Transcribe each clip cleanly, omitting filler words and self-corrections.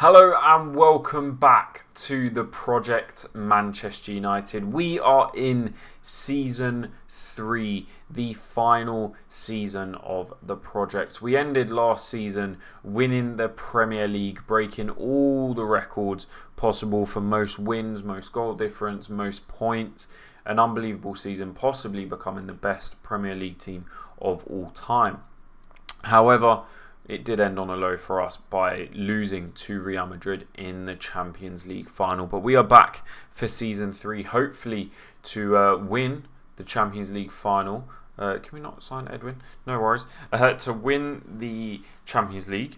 Hello and welcome back to the Project Manchester United. We are in Season 3, the final season of the project. We ended last season winning the Premier League, breaking all the records possible for most wins, most goal difference, most points. An unbelievable season, possibly becoming the best Premier League team of all time. However, it did end on a low for us by losing to Real Madrid in the Champions League final. But we are back for Season 3, hopefully to win the Champions League final. Can we not sign Edwin? No worries. To win the Champions League.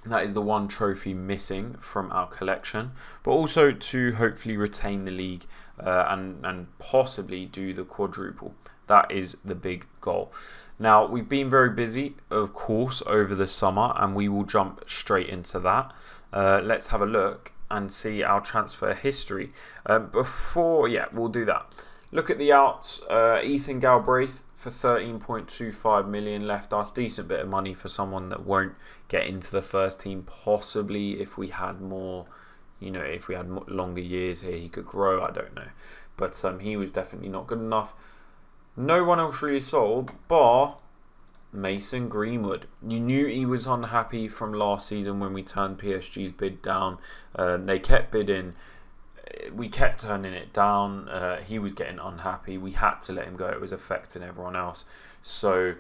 That is the one trophy missing from our collection. But also to hopefully retain the league and possibly do the quadruple. That is the big goal. Now, we've been very busy, of course, over the summer, and we will jump straight into that. Let's have a look and see our transfer history. We'll do that. Look at the outs. Ethan Galbraith for 13.25 million left us. Decent bit of money for someone that won't get into the first team. Possibly if we had more, if we had longer years here, he could grow. I don't know. But he was definitely not good enough. No one else really sold, bar Mason Greenwood. You knew he was unhappy from last season when we turned PSG's bid down. They kept bidding. We kept turning it down. He was getting unhappy. We had to let him go. It was affecting everyone else. So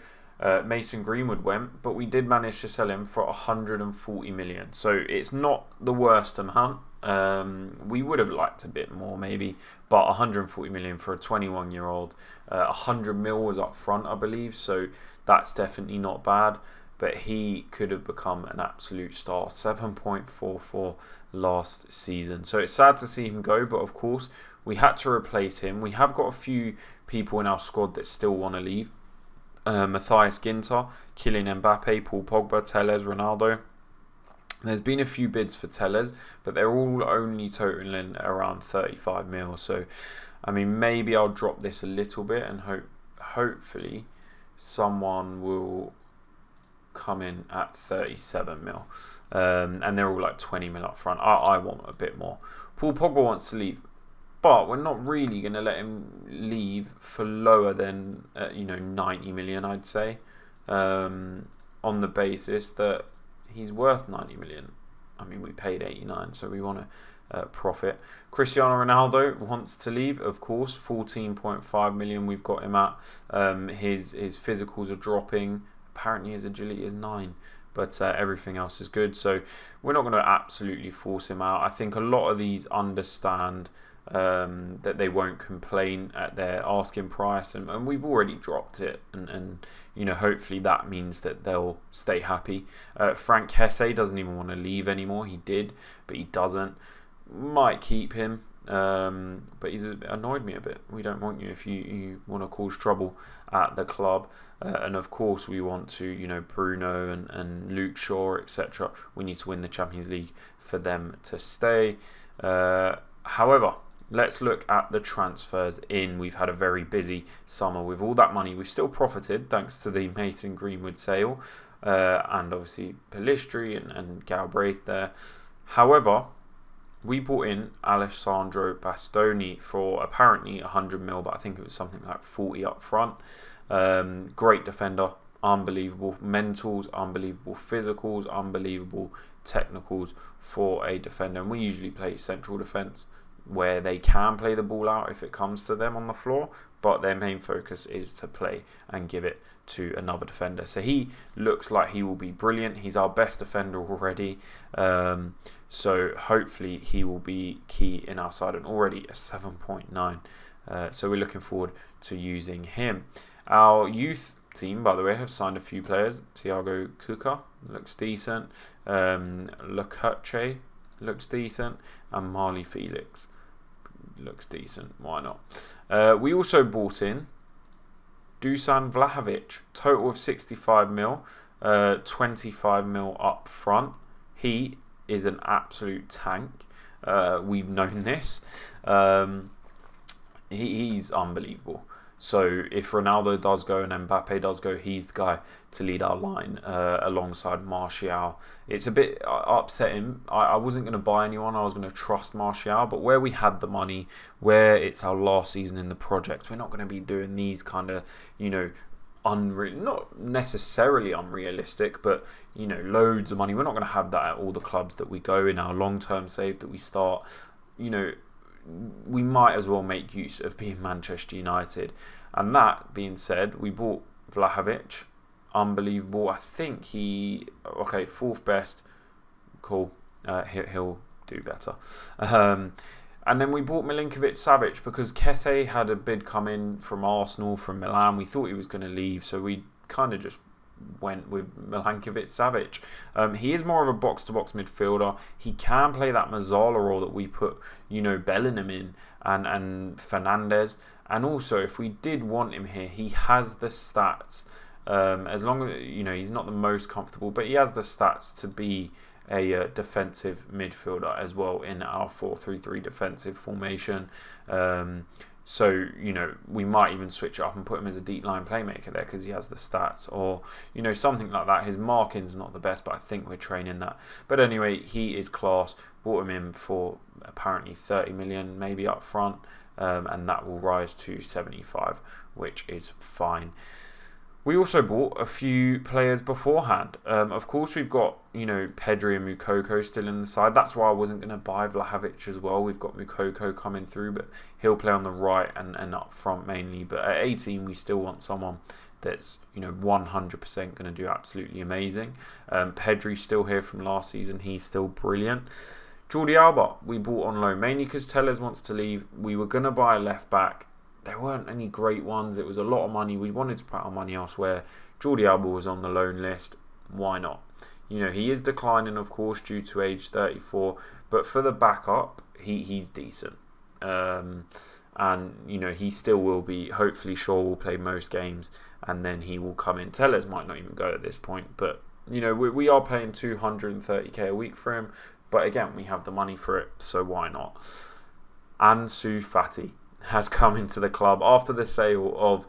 Mason Greenwood went, but we did manage to sell him for 140 million. So it's not the worst amount. We would have liked a bit more maybe, but 140 million for a 21-year-old. 100 mil was up front, I believe, so that's definitely not bad. But he could have become an absolute star. 7.44 last season. So it's sad to see him go, but of course we had to replace him. We have got a few people in our squad that still want to leave. Matthias Ginter, Kylian Mbappe, Paul Pogba, Telles, Ronaldo. There's been a few bids for Telles, but they're all only totaling around 35 mil. So, maybe I'll drop this a little bit and hopefully someone will come in at 37 mil. And they're all like 20 mil up front. I want a bit more. Paul Pogba wants to leave, but we're not really going to let him leave for lower than 90 million, I'd say, on the basis that he's worth 90 million. We paid 89, so we want to profit. Cristiano Ronaldo wants to leave, of course. 14.5 million we've got him at. His physicals are dropping. Apparently his agility is 9, but everything else is good. So we're not going to absolutely force him out. I think a lot of these understand that they won't complain at their asking price, and we've already dropped it, and hopefully that means that they'll stay happy. Frank Hesse doesn't even want to leave anymore. He did, but he doesn't. Might keep him, but he's annoyed me a bit. We don't want you if you want to cause trouble at the club, and of course we want to Bruno and Luke Shaw, etc. We need to win the Champions League for them to stay. However, let's look at the transfers in. We've had a very busy summer with all that money. We've still profited thanks to the Mason Greenwood sale and obviously Pellistri and Galbraith there. However, we bought in Alessandro Bastoni for apparently 100 mil, but I think it was something like 40 up front. Great defender, unbelievable mentals, unbelievable physicals, unbelievable technicals for a defender. And we usually play central defence, where they can play the ball out if it comes to them on the floor, but their main focus is to play and give it to another defender. So he looks like he will be brilliant. He's our best defender already, so hopefully he will be key in our side, and already a 7.9. So we're looking forward to using him. Our youth team, by the way, have signed a few players. Thiago Cuca looks decent, Lecurche looks decent, and Marley Felix looks decent. Why not? We also bought in Dusan Vlahovic, total of 65 mil, 25 mil up front. He is an absolute tank. We've known this. He's unbelievable. So if Ronaldo does go and Mbappe does go, he's the guy to lead our line alongside Martial. It's a bit upsetting. I wasn't going to buy anyone. I was going to trust Martial. But where we had the money, where it's our last season in the project, we're not going to be doing these kind of, not necessarily unrealistic, but, loads of money. We're not going to have that at all the clubs that we go in our long-term save that we start. We might as well make use of being Manchester United. And that being said, we bought Vlahovic. Unbelievable. I think fourth best. Cool. He'll do better. And then we bought Melinkovic Savage because Kete had a bid come in from Arsenal, from Milan. We thought he was going to leave, so we kind of just went with Melinkovic Savage. He is more of a box-to-box midfielder. He can play that Mazzala role that we put, Bellingham in and Fernandes. And also, if we did want him here, he has the stats. As long as, he's not the most comfortable, but he has the stats to be a defensive midfielder as well in our 4-3-3 defensive formation. So, we might even switch it up and put him as a deep line playmaker there because he has the stats, or, something like that. His marking's not the best, but I think we're training that. But anyway, he is class. Bought him in for apparently 30 million, maybe up front, and that will rise to 75, which is fine. We also bought a few players beforehand. Of course, we've got, Pedri and Moukoko still in the side. That's why I wasn't going to buy Vlahovic as well. We've got Moukoko coming through, but he'll play on the right and up front mainly. But at 18, we still want someone that's, 100% going to do absolutely amazing. Pedri's still here from last season. He's still brilliant. Jordi Alba, we bought on loan, mainly because Tellez wants to leave. We were going to buy a left back. There weren't any great ones. It was a lot of money. We wanted to put our money elsewhere. Jordi Alba was on the loan list. Why not? He is declining, of course, due to age 34. But for the backup, he's decent. And, he still will be. Hopefully, Shaw will play most games. And then he will come in. Tellez might not even go at this point. But, we are paying 230k a week for him. But again, we have the money for it. So why not? Ansu Fati has come into the club after the sale of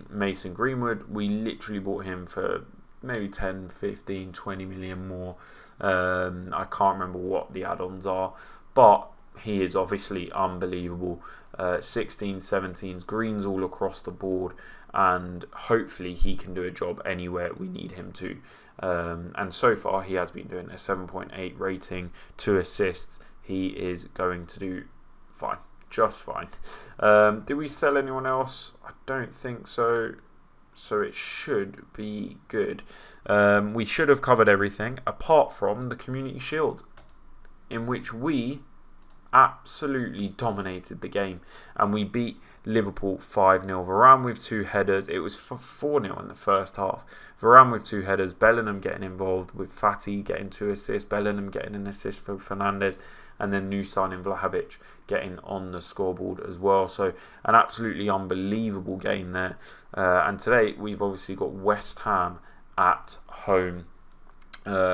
Mason Greenwood. We literally bought him for maybe 10, 15, 20 million more. I can't remember what the add-ons are, but he is obviously unbelievable. 16s, 17s, greens all across the board, and hopefully he can do a job anywhere we need him to. And so far he has been doing a 7.8 rating, 2 assists. He is going to do fine. Just fine. Did we sell anyone else? I don't think so. So it should be good. We should have covered everything apart from the Community Shield, in which we absolutely dominated the game and we beat Liverpool 5-0. Varane with 2 headers. It was 4-0 in the first half. Varane with 2 headers. Bellingham getting involved with Fati getting 2 assists. Bellingham getting an assist for Fernandes. And then new signing Vlahovic getting on the scoreboard as well. So an absolutely unbelievable game there. And today we've obviously got West Ham at home.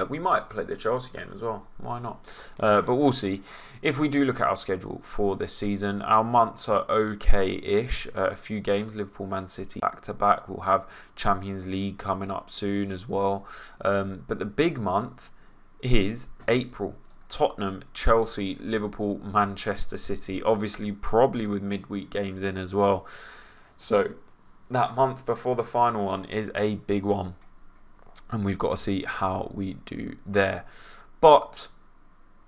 We might play the Chelsea game as well. Why not? But we'll see. If we do look at our schedule for this season, our months are okay-ish. A few games, Liverpool, Man City, back-to-back. We'll have Champions League coming up soon as well. But the big month is April. Tottenham, Chelsea, Liverpool, Manchester City. Obviously, probably with midweek games in as well. So that month before the final one is a big one. And we've got to see how we do there. But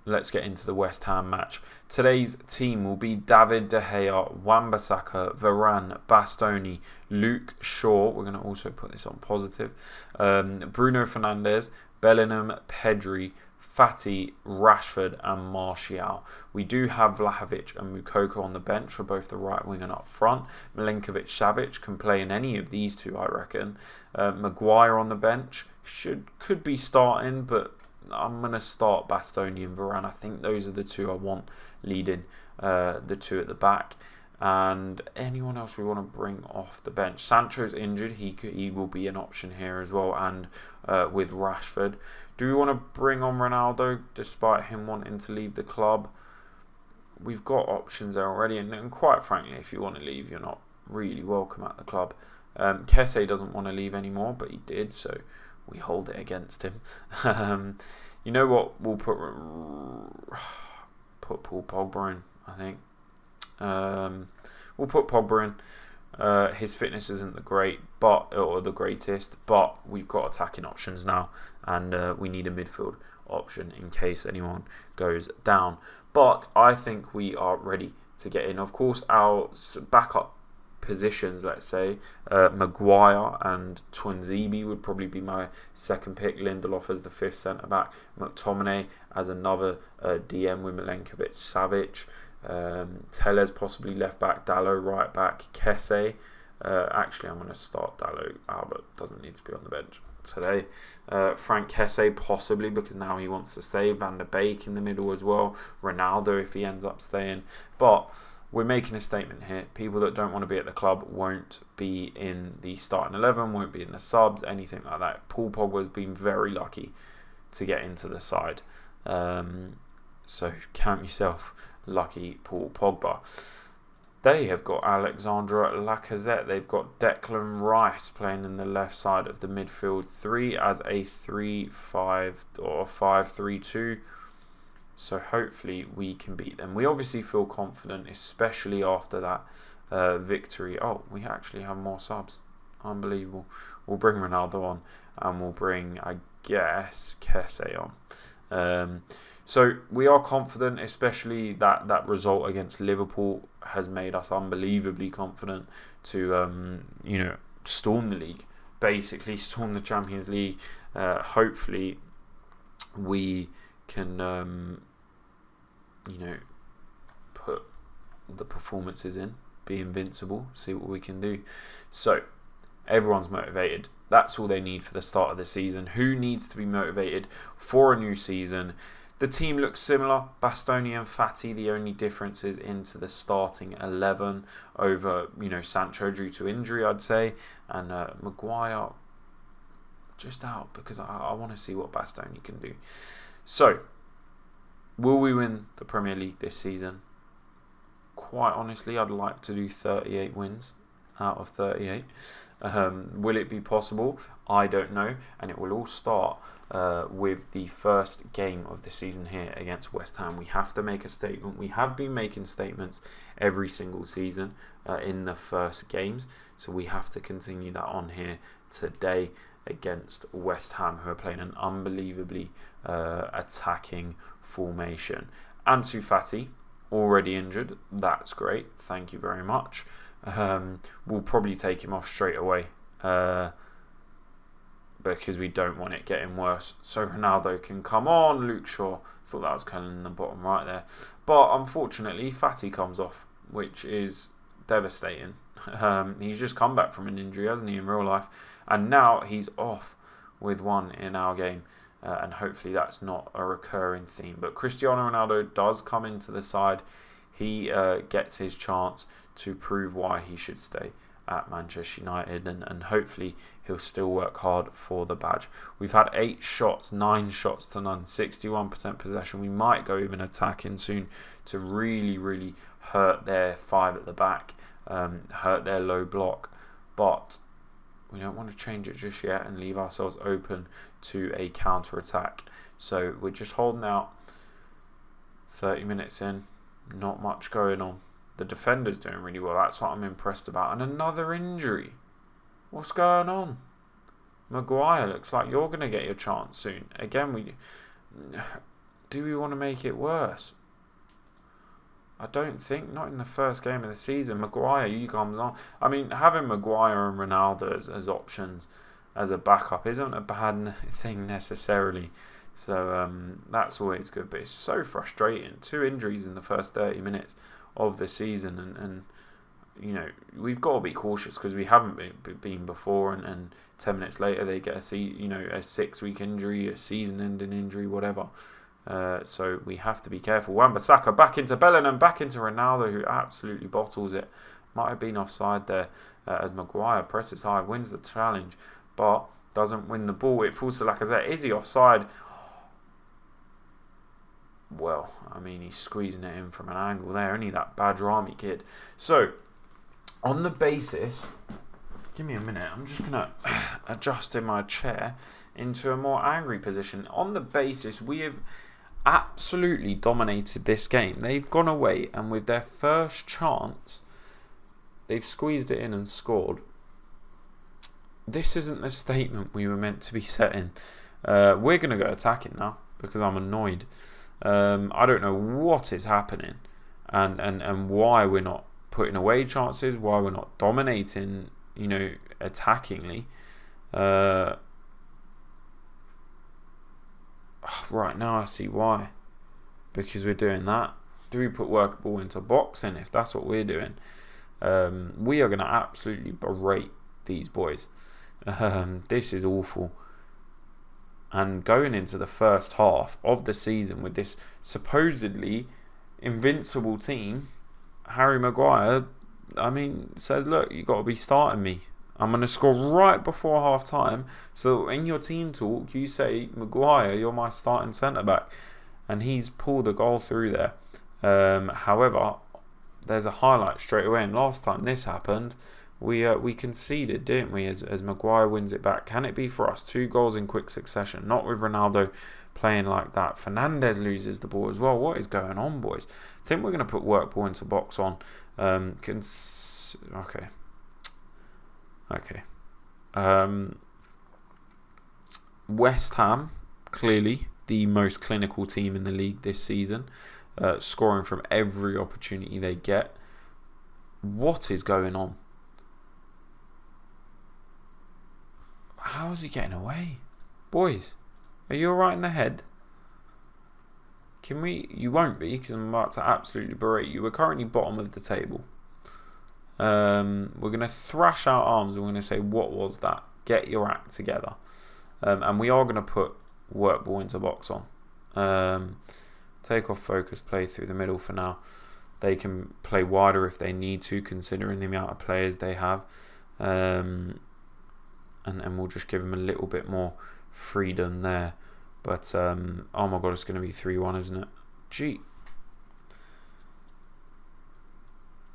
let's get into the West Ham match. Today's team will be David De Gea, Wan-Bissaka, Varane, Bastoni, Luke Shaw. We're going to also put this on positive. Bruno Fernandes, Bellingham, Pedri, Fati, Rashford and Martial. We do have Vlahovic and Moukoko on the bench for both the right wing and up front. Melinkovic Savage can play in any of these two, I reckon. Maguire on the bench could be starting, but I'm going to start Bastoni and Varane. I think those are the two I want leading the two at the back. And anyone else we want to bring off the bench. Sancho's injured. He will be an option here as well. And with Rashford. Do we want to bring on Ronaldo despite him wanting to leave the club? We've got options there already. And quite frankly, if you want to leave, you're not really welcome at the club. Kesse doesn't want to leave anymore, but he did, so we hold it against him. You know what? We'll put Paul Pogba in, I think. We'll put Pogba in. His fitness isn't the greatest, but we've got attacking options now, and we need a midfield option in case anyone goes down. But I think we are ready to get in. Of course, our backup positions, let's say, Maguire and Twanzebe would probably be my second pick. Lindelof as the 5th centre-back. McTominay as another DM with Melinkovic Savage. Tellez possibly left-back. Dalot right-back. Kesse. Actually, I'm going to start Dalot. Albert doesn't need to be on the bench today. Frank Kesse possibly, because now he wants to stay. Van der Beek in the middle as well. Ronaldo if he ends up staying. But we're making a statement here. People that don't want to be at the club won't be in the starting 11, won't be in the subs, anything like that. Paul Pogba has been very lucky to get into the side. So count yourself lucky, Paul Pogba. They have got Alexandre Lacazette. They've got Declan Rice playing in the left side of the midfield 3 as a 3-5 or 5-3-2. So hopefully we can beat them. We obviously feel confident, especially after that victory. Oh, we actually have more subs. Unbelievable. We'll bring Ronaldo on, and we'll bring, I guess, Kesse on. So we are confident, especially that result against Liverpool has made us unbelievably confident to storm the league, basically storm the Champions League. Hopefully we can put the performances in, be invincible, see what we can do. So everyone's motivated. That's all they need for the start of the season. Who needs to be motivated for a new season? The team looks similar. Bastoni and Fati, the only difference is into the starting 11 over, Sancho due to injury, I'd say. And Maguire just out because I want to see what Bastoni can do. So, will we win the Premier League this season? Quite honestly, I'd like to do 38 wins out of 38. Will it be possible? I don't know. And it will all start with the first game of the season here against West Ham. We have to make a statement. We have been making statements every single season in the first games. So we have to continue that on here today against West Ham, who are playing an unbelievably attacking formation. Ansu Fati, already injured. That's great. Thank you very much. We'll probably take him off straight away because we don't want it getting worse. So Ronaldo can come on. Luke Shaw, thought that was kind of in the bottom right there. But unfortunately, Fati comes off, which is devastating. He's just come back from an injury, hasn't he, in real life? And now he's off with one in our game. And hopefully that's not a recurring theme. But Cristiano Ronaldo does come into the side. He gets his chance to prove why he should stay at Manchester United. And hopefully he'll still work hard for the badge. We've had 8 shots, 9 shots to none, 61% possession. We might go even attacking soon to really, really hurt their 5 at the back, hurt their low block. But we don't want to change it just yet and leave ourselves open to a counter-attack. So we're just holding out. 30 minutes in, not much going on. The defender's doing really well. That's what I'm impressed about. And another injury. What's going on? Maguire, looks like you're going to get your chance soon. Again, do we want to make it worse? I don't think, not in the first game of the season. Maguire, you comes on. I mean, having Maguire and Ronaldo as options as a backup isn't a bad thing necessarily. So that's always good. But it's so frustrating. 2 injuries in the first 30 minutes of the season. And we've got to be cautious because we haven't been before. And 10 minutes later, they get a 6-week injury, a season-ending injury, whatever. So we have to be careful. Wan-Bissaka back into Bellingham, back into Ronaldo, who absolutely bottles it. Might have been offside there as Maguire presses high, wins the challenge, but doesn't win the ball. It falls to Lacazette. Is he offside? Well, I mean, he's squeezing it in from an angle there, isn't he, that Badrami kid? So On the basis, give me a minute, I'm just going to adjust in my chair into a more angry position. On the basis, we have absolutely dominated this game. They've gone away and with their first chance, they've squeezed it in and scored. This isn't the statement we were meant to be setting. We're going to go attacking now because I'm annoyed. I don't know what is happening and why we're not putting away chances, why we're not dominating, attackingly. Right now I see why. Because we're doing that. Do we put workable into boxing if that's what we're doing? We are going to absolutely berate these boys. This is awful. And going into the first half of the season with this supposedly invincible team, Harry Maguire, says, look, you got to be starting me. I'm going to score right before half time. So in your team talk, you say, Maguire, you're my starting centre back. And he's pulled a goal through there. However, there's a highlight straight away. And last time this happened, we conceded, didn't we, as Maguire wins it back. Can it be for us? 2 goals in quick succession. Not with Ronaldo playing like that. Fernandes loses the ball as well. What is going on, boys? I think we're going to put work ball into box on. Okay. West Ham, clearly the most clinical team in the league this season. Scoring from every opportunity they get. What is going on? How is he getting away? Boys, are you alright in the head? Can we... You won't be, because I'm about to absolutely berate you. We're currently bottom of the table. We're going to thrash our arms and we're going to say, what was that? Get your act together. And we are going to put work ball into box on. Take off focus, play through the middle for now. They can play wider if they need to, considering the amount of players they have. And we'll just give them a little bit more freedom there. But, oh my God, it's going to be 3-1, isn't it? Gee.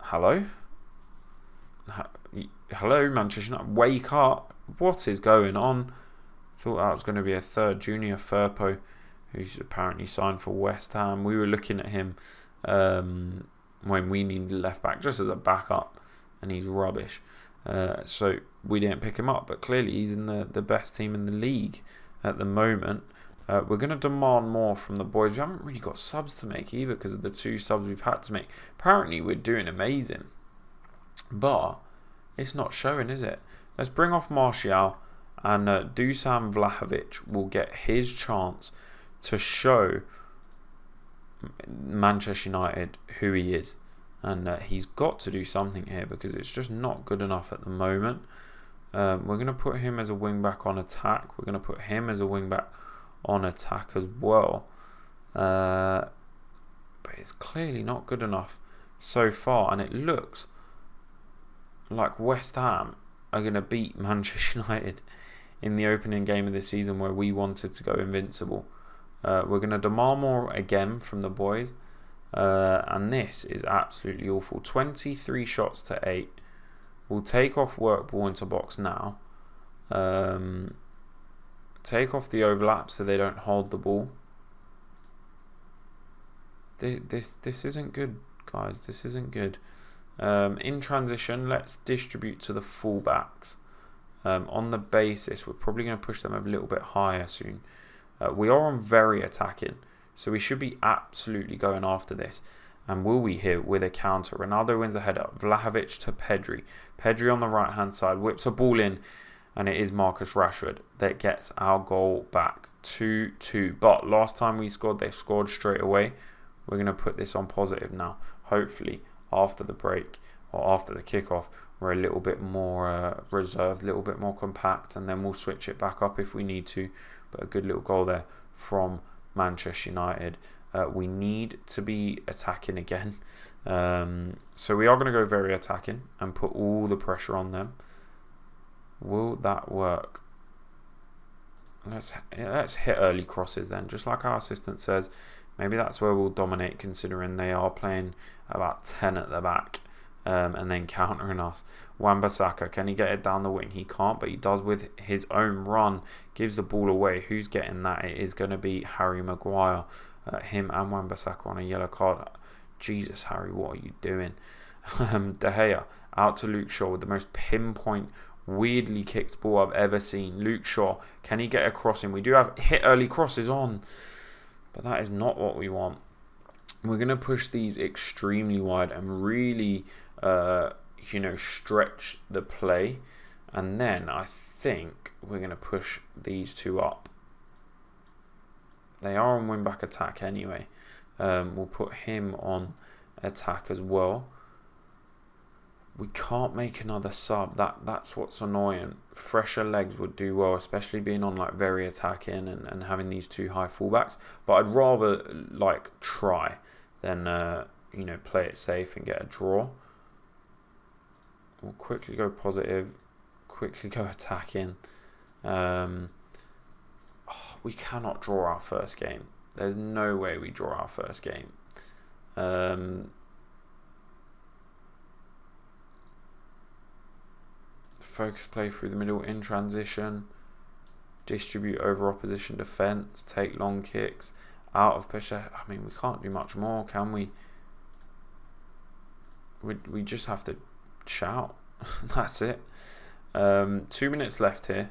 Hello? Hello, Manchester United. Wake up. What is going on? Thought that was going to be a third junior, Firpo, who's apparently signed for West Ham. We were looking at him when we needed a left back just as a backup, and he's rubbish. So we didn't pick him up, but clearly he's in the best team in the league at the moment. We're going to demand more from the boys. We haven't really got subs to make either because of the 2 subs we've had to make. Apparently we're doing amazing, but it's not showing, is it? Let's bring off Martial, and Dusan Vlahovic will get his chance to show Manchester United who he is. And he's got to do something here because it's just not good enough at the moment. We're going to put him as a wing-back on attack. We're going to put him as a wing-back on attack as well. But it's clearly not good enough so far. And it looks like West Ham are going to beat Manchester United in the opening game of the season where we wanted to go invincible. We're going to demand more again from the boys. And this is absolutely awful. 23 shots to 8. We'll take off work ball into box now. Take off the overlap so they don't hold the ball. This isn't good, guys. This isn't good. In transition, let's distribute to the fullbacks. On the basis, we're probably going to push them a little bit higher soon. We are on very attacking, so we should be absolutely going after this. And will we hit with a counter? Ronaldo wins the header. Vlahovic to Pedri. Pedri on the right-hand side whips a ball in, and it is Marcus Rashford that gets our goal back. 2-2. But last time we scored, they scored straight away. We're going to put this on positive now. Hopefully, after the break or after the kickoff, we're a little bit more reserved, a little bit more compact, and then we'll switch it back up if we need to. But a good little goal there from Manchester United. We need to be attacking again. So we are going to go very attacking and put all the pressure on them. Will that work? Let's hit early crosses then, just like our assistant says. Maybe that's where we'll dominate, considering they are playing about 10 at the back. and then countering us. Wan-Bissaka, can he get it down the wing? He can't, but he does with his own run. Gives the ball away. Who's getting that? It is going to be Harry Maguire. Him and Wan-Bissaka on a yellow card. Jesus, Harry, what are you doing? De Gea out to Luke Shaw with the most pinpoint, weirdly kicked ball I've ever seen. Luke Shaw, can he get a crossing? We do have hit early crosses on, but that is not what we want. We're going to push these extremely wide and really, stretch the play. And then I think we're going to push these two up. They are on wing-back attack anyway. We'll put him on attack as well. We can't make another sub. That's what's annoying. Fresher legs would do well, especially being on like very attacking and having these two high fullbacks. But I'd rather like try than play it safe and get a draw. We'll quickly go positive. Quickly go attacking. We cannot draw our first game. There's no way we draw our first game. Focus play through the middle in transition. Distribute over opposition defence. Take long kicks. Out of pressure. I mean, we can't do much more, can we? We just have to shout. That's it. 2 minutes left here.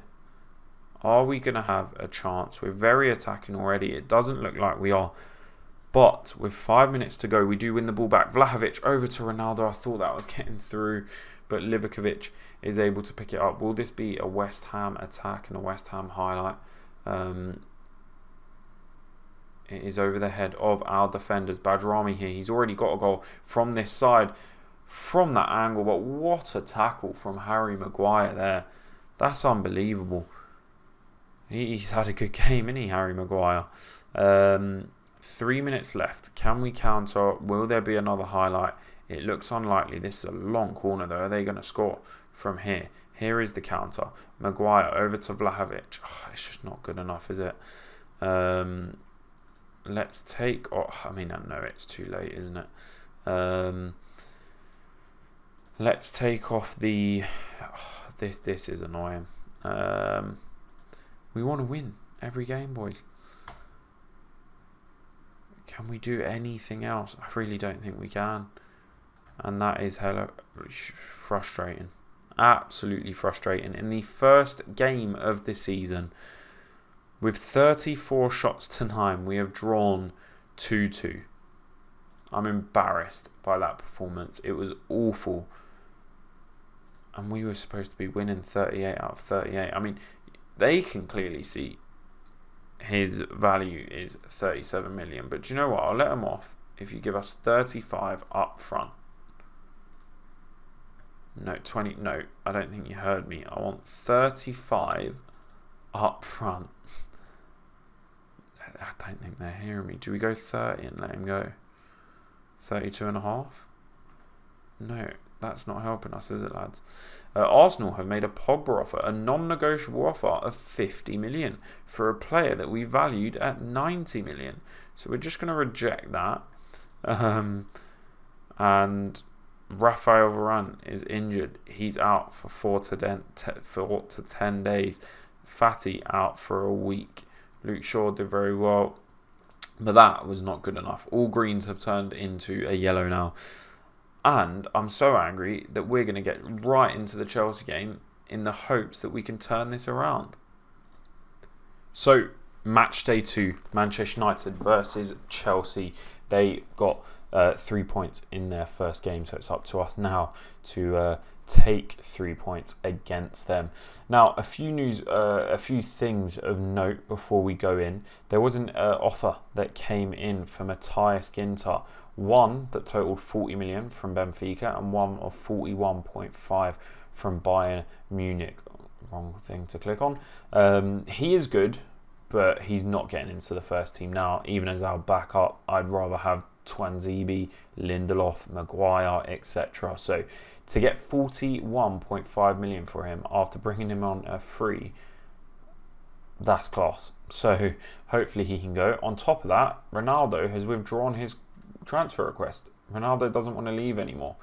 Are we going to have a chance? We're very attacking already. It doesn't look like we are. But with 5 minutes to go, we do win the ball back. Vlahovic over to Ronaldo. I thought that was getting through, but Melinkovic is able to pick it up. Will this be a West Ham attack and a West Ham highlight? It is over the head of our defenders. Badrami here. He's already got a goal from this side, from that angle. But what a tackle from Harry Maguire there. That's unbelievable. He's had a good game, isn't he, Harry Maguire? 3 minutes left. Can we counter? Will there be another highlight? It looks unlikely. This is a long corner, though. Are they going to score from here? Here is the counter. Maguire over to Vlahovic. Oh, it's just not good enough, is it? Let's take... I know it's too late, isn't it? Let's take off the... This is annoying. We want to win every game, boys. Can we do anything else? I really don't think we can. And that is hella frustrating. Absolutely frustrating. In the first game of the season, with 34 shots to 9, we have drawn 2-2. I'm embarrassed by that performance. It was awful. And we were supposed to be winning 38 out of 38. I mean, they can clearly see his value is 37 million. But do you know what? I'll let him off if you give us 35 up front. No, 20. No, I don't think you heard me. I want 35 up front. I don't think they're hearing me. Do we go 30 and let him go? 32.5? No, that's not helping us, is it, lads? Arsenal have made a Pogba offer, a non-negotiable offer of 50 million for a player that we valued at 90 million. So we're just going to reject that. And Rafael Varane is injured. He's out for 4 to 10 days. Fatty out for a week. Luke Shaw did very well, but that was not good enough. All greens have turned into a yellow now. And I'm so angry that we're going to get right into the Chelsea game in the hopes that we can turn this around. So, match day 2, Manchester United versus Chelsea. They got 3 points in their first game, so it's up to us now to take 3 points against them. Now, a few things of note before we go in. There was an offer that came in for Matthias Ginter. One that totaled 40 million from Benfica and one of 41.5 from Bayern Munich. Wrong thing to click on. He is good, but he's not getting into the first team now. Even as our backup, I'd rather have Twanzebe, Lindelof, Maguire, etc. So to get 41.5 million for him after bringing him on a free, that's class. So hopefully he can go. On top of that, Ronaldo has withdrawn his transfer request. Ronaldo doesn't want to leave anymore.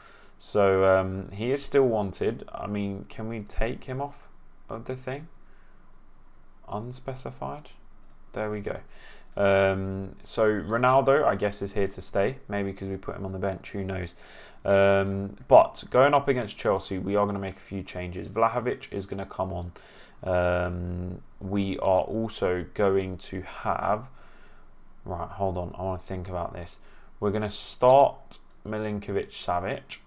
So he is still wanted. I mean, can we take him off of the thing? Unspecified. There we go. So Ronaldo, I guess, is here to stay. Maybe because we put him on the bench. Who knows? But going up against Chelsea, we are going to make a few changes. Vlahovic is going to come on. We are also going to have... Right, hold on. I want to think about this. We're going to start Melinkovic Savage.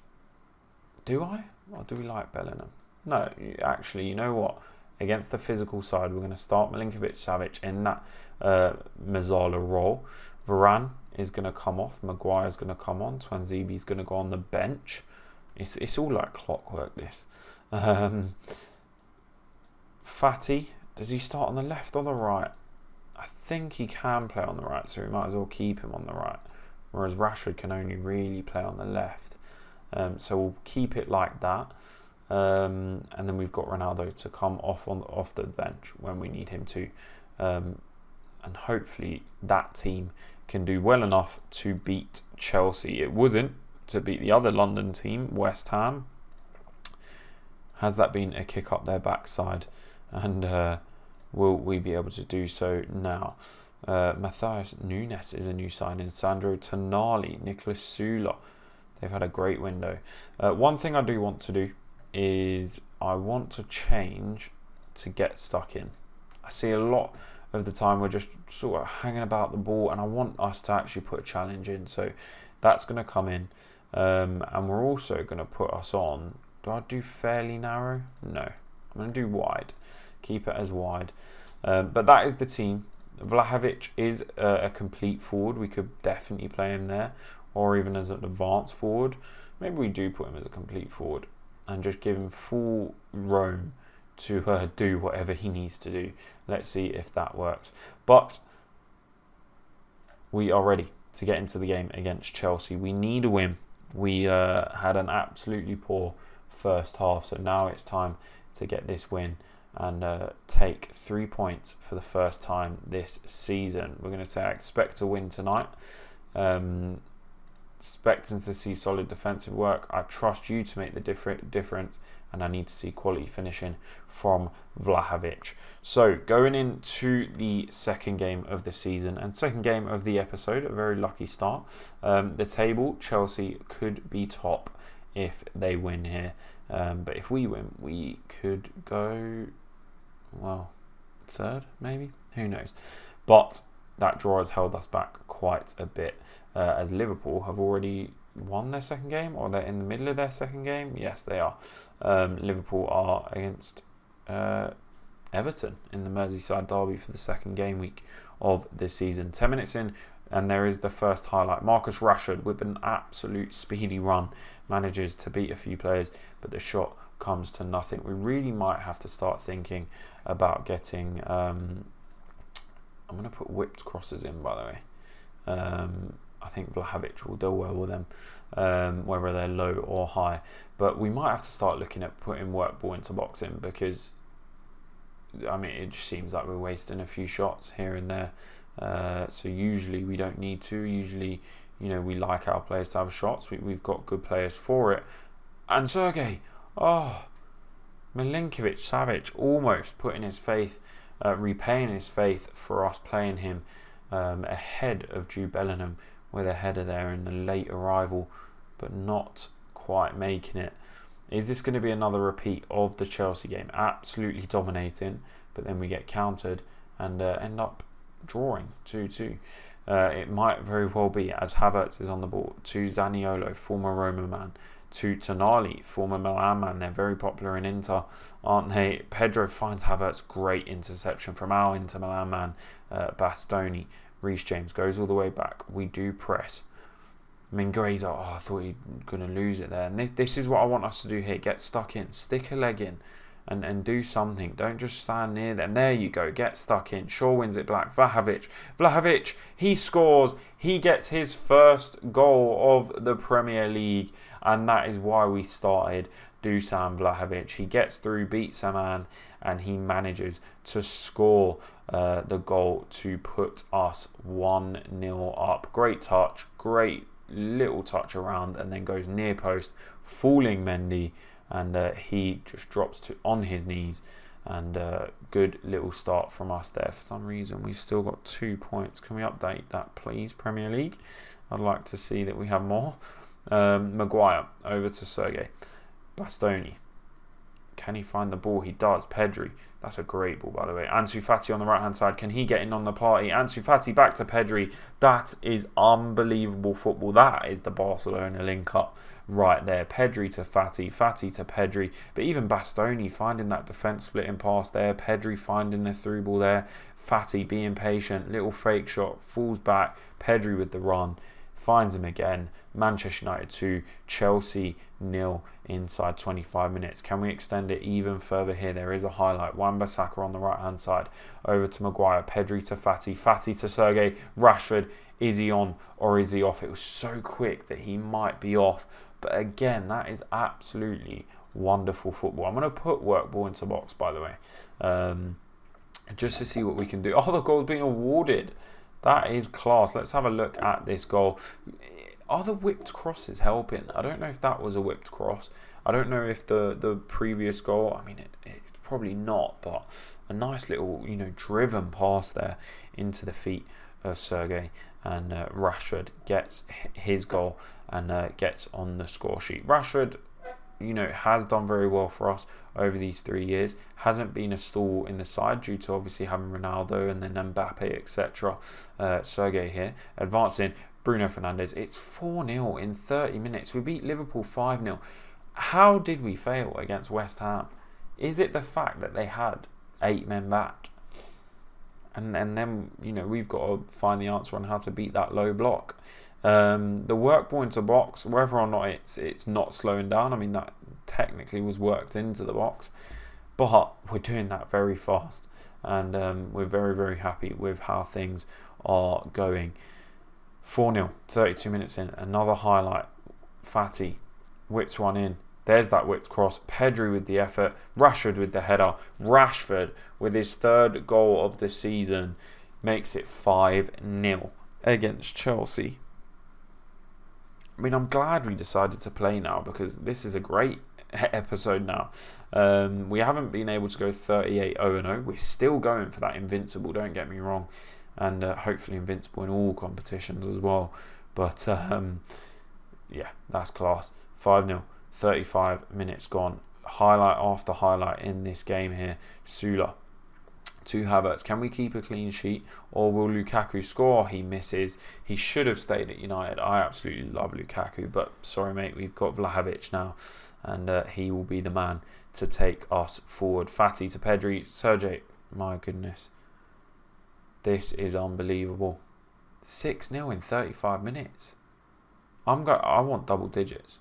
Do I? Or do we like Bellingham? No, actually, you know what? Against the physical side, we're going to start Melinkovic Savage in that Mazzala role. Varane is going to come off. Maguire's going to come on. Twanzibi's going to go on the bench. It's all like clockwork, this. Fati, does he start on the left or the right? I think he can play on the right, so we might as well keep him on the right. Whereas Rashford can only really play on the left. So we'll keep it like that. And then we've got Ronaldo to come off the bench when we need him to. And hopefully that team can do well enough to beat Chelsea. It wasn't to beat the other London team, West Ham. Has that been a kick up their backside? And will we be able to do so now? Matthias Nunes is a new signing. Sandro Tonali, Nicolas Sula. They've had a great window. One thing I do want to do is I want to change to get stuck in. I see a lot of the time we're just sort of hanging about the ball, and I want us to actually put a challenge in. So that's going to come in. And we're also going to put us on. Do I do fairly narrow? No. I'm going to do wide. Keep it as wide. But that is the team. Vlahovic is a complete forward. We could definitely play him there, or even as an advanced forward. Maybe we do put him as a complete forward and just give him full roam to do whatever he needs to do. Let's see if that works. But we are ready to get into the game against Chelsea. We need a win. We had an absolutely poor first half, so now it's time to get this win and take 3 points for the first time this season. We're going to say I expect to win tonight. Expecting to see solid defensive work. I trust you to make the difference, and I need to see quality finishing from Vlahovic. So going into the second game of the season and second game of the episode, a very lucky start. The table, Chelsea could be top if they win here, but if we win, we could go, well, third maybe, who knows. But that draw has held us back quite a bit, as Liverpool have already won their second game, or they're in the middle of their second game. Yes, they are. Liverpool are against Everton in the Merseyside derby for the second game week of the season. 10 minutes in, and there is the first highlight. Marcus Rashford, with an absolute speedy run, manages to beat a few players, but the shot comes to nothing. We really might have to start thinking about getting... I'm going to put whipped crosses in, by the way. I think Vlahovic will do well with them, whether they're low or high. But we might have to start looking at putting work ball into boxing, because, I mean, it just seems like we're wasting a few shots here and there. So usually we don't need to. Usually, you know, we like our players to have shots. We've got good players for it. And Sergej, Melinkovic Savage almost putting his faith, repaying his faith for us playing him ahead of Jude Bellingham with a header there in the late arrival, but not quite making it. Is this going to be another repeat of the Chelsea game? Absolutely dominating, but then we get countered and end up drawing 2-2. It might very well be, as Havertz is on the ball, to Zaniolo, former Roma man, to Tonali, former Milan man. They're very popular in Inter, aren't they? Pedro finds Havertz, great interception from our Inter Milan man, Bastoni. Reece James goes all the way back. We do press. Mingueza, I thought he was going to lose it there. And this is what I want us to do here. Get stuck in, stick a leg in, and do something. Don't just stand near them. There you go. Get stuck in. Shaw wins it back. Vlahovic, he scores. He gets his first goal of the Premier League. And that is why we started Dusan Vlahovic. He gets through, beats a man, and he manages to score the goal to put us 1-0 up. Great touch, great little touch around and then goes near post, falling Mendy, and he just drops on his knees. And good little start from us there. For some reason, we've still got 2 points. Can we update that, please, Premier League? I'd like to see that we have more. Maguire over to Sergei. Bastoni. Can he find the ball? He does. Pedri. That's a great ball, by the way. Ansu Fati on the right-hand side. Can he get in on the party? Ansu Fati back to Pedri. That is unbelievable football. That is the Barcelona link-up right there. Pedri to Fati. Fati to Pedri. But even Bastoni finding that defence splitting pass there. Pedri finding the through ball there. Fati being patient. Little fake shot. Falls back. Pedri with the run. Finds him again. Manchester United 2, Chelsea 0 inside 25 minutes. Can we extend it even further here? There is a highlight. Wan-Bissaka on the right-hand side. Over to Maguire. Pedri to Fati. Fati to Sergei. Rashford. Is he on or is he off? It was so quick that he might be off. But again, that is absolutely wonderful football. I'm going to put work ball into box, by the way. Just to see what we can do. Oh, the goal's been awarded. That is class. Let's have a look at this goal. Are the whipped crosses helping? I don't know if that was a whipped cross. I don't know if the previous goal, I mean, it's probably not, but a nice little, driven pass there into the feet of Sergei, and Rashford gets his goal and gets on the score sheet. Rashford, has done very well for us over these 3 years. Hasn't been a stall in the side due to obviously having Ronaldo and then Mbappe, etc. Sergei here advancing. Bruno Fernandes. It's 4-0 in 30 minutes. We beat Liverpool 5-0. How did we fail against West Ham? Is it the fact that they had 8 men back? And then, we've got to find the answer on how to beat that low block. The work ball into box, whether or not it's not slowing down, I mean, that technically was worked into the box. But we're doing that very fast. And we're very, very happy with how things are going. 4-0, 32 minutes in. Another highlight. Fati whips one in. There's that whipped cross. Pedri with the effort. Rashford with the header. Rashford with his 3rd goal of the season makes it 5-0 against Chelsea. I mean, I'm glad we decided to play now because this is a great episode now. We haven't been able to go 38-0-0. We're still going for that invincible, don't get me wrong. And hopefully invincible in all competitions as well. But yeah, that's class. 5-0. 35 minutes gone. Highlight after highlight in this game here. Sula to Havertz. Can we keep a clean sheet or will Lukaku score? He misses. He should have stayed at United. I absolutely love Lukaku, but sorry mate, we've got Vlahovic now and he will be the man to take us forward. Fati to Pedri. Sergei, my goodness. This is unbelievable. 6-0 in 35 minutes. I want double digits.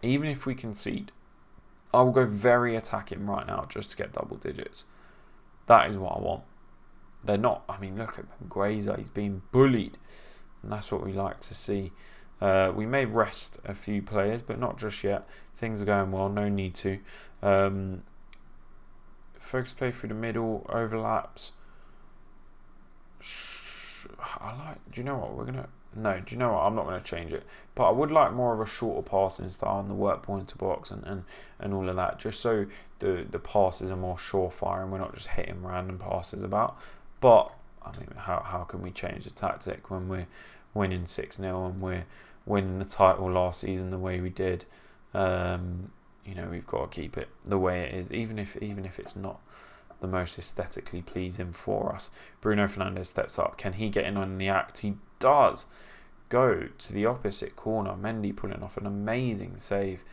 Even if we concede, I will go very attacking right now just to get double digits. That is what I want. They're not, I mean, look at Gueza. He's being bullied. And that's what we like to see. We may rest a few players, but not just yet. Things are going well. No need to. Focus play through the middle. Overlaps. Do you know what? No, do you know what? I'm not going to change it. But I would like more of a shorter passing style and the work ball into box and all of that. Just so the passes are more surefire and we're not just hitting random passes about. But, I mean, how can we change the tactic when we're winning 6-0 and we're winning the title last season the way we did? We've got to keep it the way it is, even if it's not the most aesthetically pleasing for us. Bruno Fernandes steps up. Can he get in on the act? He does. Go to the opposite corner. Mendy pulling off an amazing save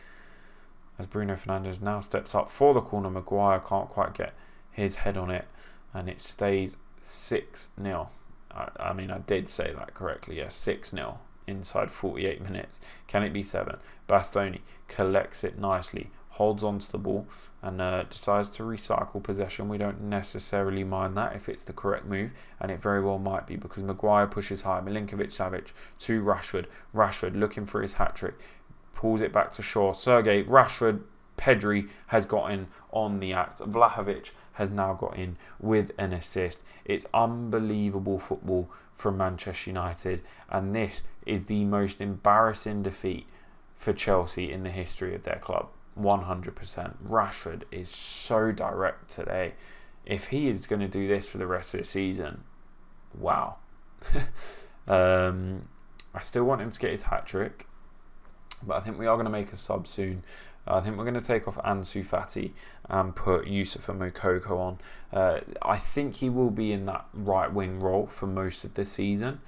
as Bruno Fernandes now steps up for the corner. Maguire can't quite get his head on it and it stays 6-0. I mean, I did say that correctly. Yeah, 6-0 inside 48 minutes. Can it be 7? Bastoni collects it nicely, holds on to the ball and decides to recycle possession. We don't necessarily mind that if it's the correct move, and it very well might be because Maguire pushes high. Melinkovic Savage to Rashford. Rashford looking for his hat-trick. Pulls it back to Shaw. Sergei, Rashford Pedri has got in on the act. Vlahovic has now got in with an assist. It's unbelievable football from Manchester United, and this is the most embarrassing defeat for Chelsea in the history of their club. 100%. Rashford is so direct today. If he is going to do this for the rest of the season, wow. I still want him to get his hat-trick, but I think we are going to make a sub soon. I think we're going to take off Ansu Fati and put Youssoufa Moukoko on. I think he will be in that right wing role for most of the season.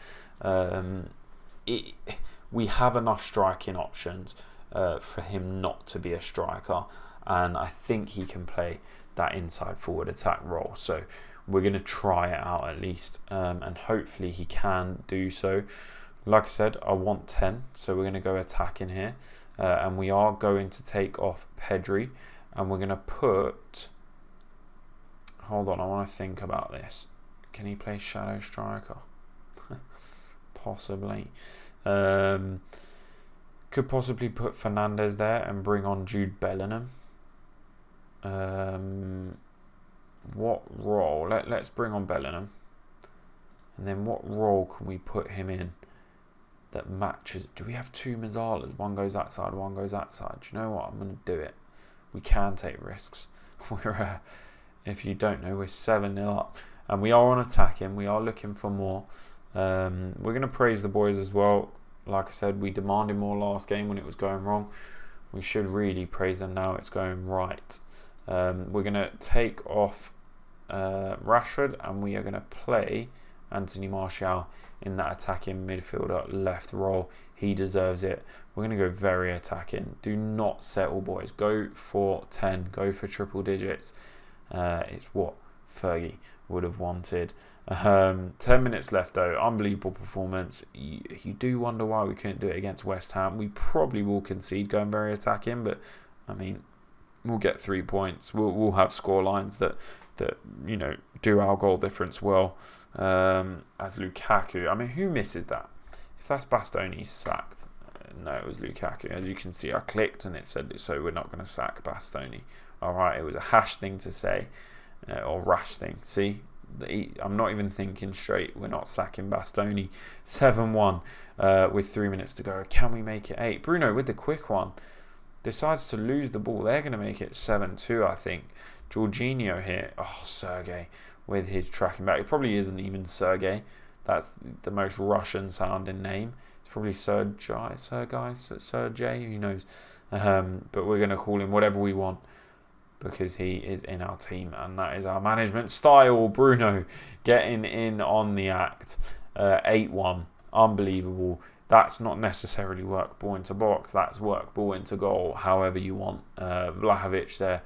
We have enough striking options for him not to be a striker, and I think he can play that inside forward attack role. So we're going to try it out at least, and hopefully he can do so. Like I said, I want 10, so we're going to go attacking here. And we are going to take off Pedri, and we're going to put... Hold on, I want to think about this. Can he play shadow striker? Possibly. Could possibly put Fernandes there and bring on Jude Bellingham. What role? Let's bring on Bellingham. And then what role can we put him in that matches? Do we have two Mazzalas? One goes that side, one goes that side. Do you know what? I'm going to do it. We can take risks. We're, if you don't know, we're 7-0 up. And we are on attacking. We are looking for more. We're going to praise the boys as well. Like I said, we demanded more last game when it was going wrong. We should really praise them now it's going right. We're going to take off Rashford, and we are going to play Anthony Martial in that attacking midfielder left role. He deserves it. We're going to go very attacking. Do not settle, boys. Go for 10. Go for triple digits. It's what Fergie would have wanted. 10 minutes left though. Unbelievable performance. You do wonder why we couldn't do it against West Ham. We probably will concede going very attacking, but I mean, we'll get 3 points. We'll have score lines that you know do our goal difference well. As Lukaku, I mean, who misses that? If that's Bastoni, he's sacked. No, it was Lukaku. As you can see, I clicked and it said so we're not going to sack Bastoni. Alright, it was a hash thing to say, or rash thing. See, I'm not even thinking straight. We're not sacking Bastoni. 7-1 with 3 minutes to go. Can we make it 8? Bruno with the quick one decides to lose the ball. They're going to make it 7-2, I think. Jorginho here. Oh, Sergey with his tracking back. It probably isn't even Sergey. That's the most Russian sounding name. It's probably Sergey, who knows. But we're going to call him whatever we want because he is in our team, and that is our management style. Bruno getting in on the act. 8-1. Unbelievable. That's not necessarily work ball into box. That's work ball into goal, however you want. Vlahovic there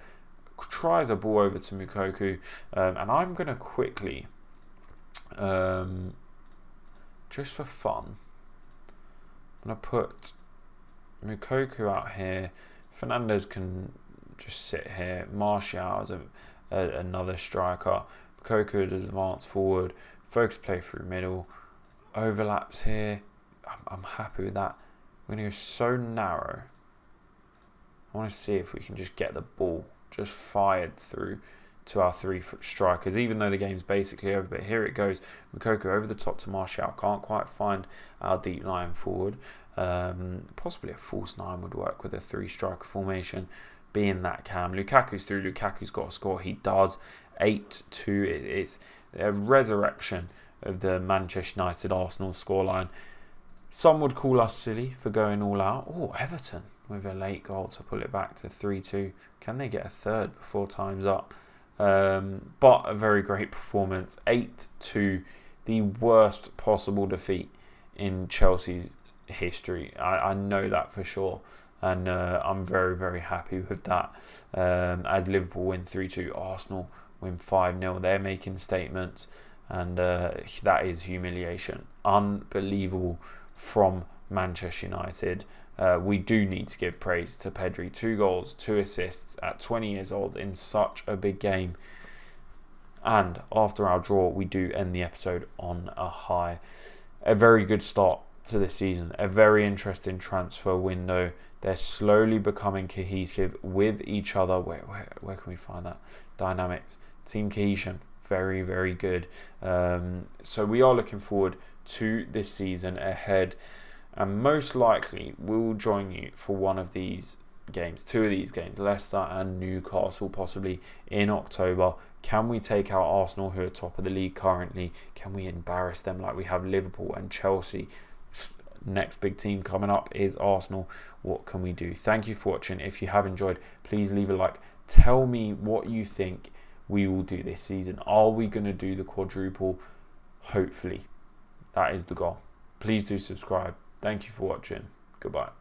tries a ball over to Moukoko, and I'm going to quickly, just for fun, I'm going to put Moukoko out here. Fernandes can just sit here. Martial is another striker. Moukoko does advance forward. Focus play through middle. Overlaps here. I'm happy with that. We're going to go so narrow. I want to see if we can just get the ball just fired through to our 3 strikers, even though the game's basically over. But here it goes. Moukoko over the top to Martial. Can't quite find our deep line forward. Possibly a false 9 would work with a 3-striker formation, being that Cam. Lukaku's through. Lukaku's got a score. He does. 8-2. It's a resurrection of the Manchester United Arsenal scoreline. Some would call us silly for going all out. Oh, Everton with a late goal to pull it back to 3-2. Can they get a third before time's up? But a very great performance. 8-2, the worst possible defeat in Chelsea's history. I know that for sure. And I'm very, very happy with that. As Liverpool win 3-2, Arsenal win 5-0. They're making statements. And that is humiliation. Unbelievable from Manchester United. We do need to give praise to Pedri. 2 goals, 2 assists at 20 years old in such a big game. And after our draw, we do end the episode on a high. A very good start to this season. A very interesting transfer window. They're slowly becoming cohesive with each other. Where can we find that? Dynamics. Team cohesion. Very, very good. So we are looking forward to this season ahead. And most likely we'll join you for one of these games, two of these games, Leicester and Newcastle, possibly in October. Can we take out Arsenal, who are top of the league currently? Can we embarrass them like we have Liverpool and Chelsea? Next big team coming up is Arsenal. What can we do? Thank you for watching. If you have enjoyed, please leave a like. Tell me what you think we will do this season. Are we going to do the quadruple? Hopefully. That is the goal. Please do subscribe. Thank you for watching. Goodbye.